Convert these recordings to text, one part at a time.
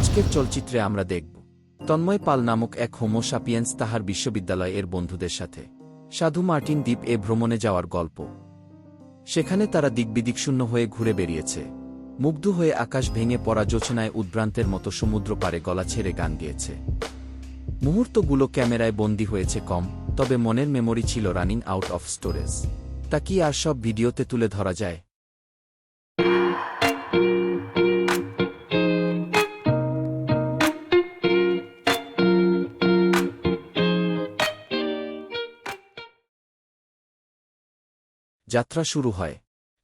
আজকের চলচ্চিত্রে আমরা দেখব তন্ময় পাল নামক এক হোমো সাপিয়েন্স তাহার বিশ্ববিদ্যালয় এর বন্ধুদের সাথে সাধু মার্টিন দ্বীপ এ ভ্রমণে যাওয়ার গল্প। সেখানে তারা দিকবিদিকশূন্য হয়ে ঘুরে বেরিয়েছে, মুগ্ধ হয়ে আকাশ ভেঙে পড়া জোছনায় উদ্ভ্রান্তের মতো সমুদ্র পাড়ে গলা ছেড়ে গান গেয়েছে। মুহূর্তগুলো ক্যামেরায় বন্দী হয়েছে কম, তবে মনের মেমোরি ছিল রানিং আউট অফ স্টোরেজ। তা কি আর সব ভিডিওতে তুলে ধরা যায়? যাত্রা শুরু হয়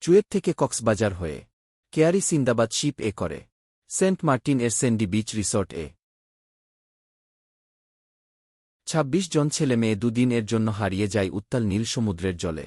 চুয়েট থেকে কক্সবাজার হয়ে। কেয়ারি সিন্দাবাদ শিপ এ করে সেন্ট মার্টিন এর সেন্ডি বিচ রিসর্ট এ। ২৬ জন ছেলে মেয়ে দুদিন এর জন্য হারিয়ে যায় উত্তাল নীল সমুদ্রের জলে।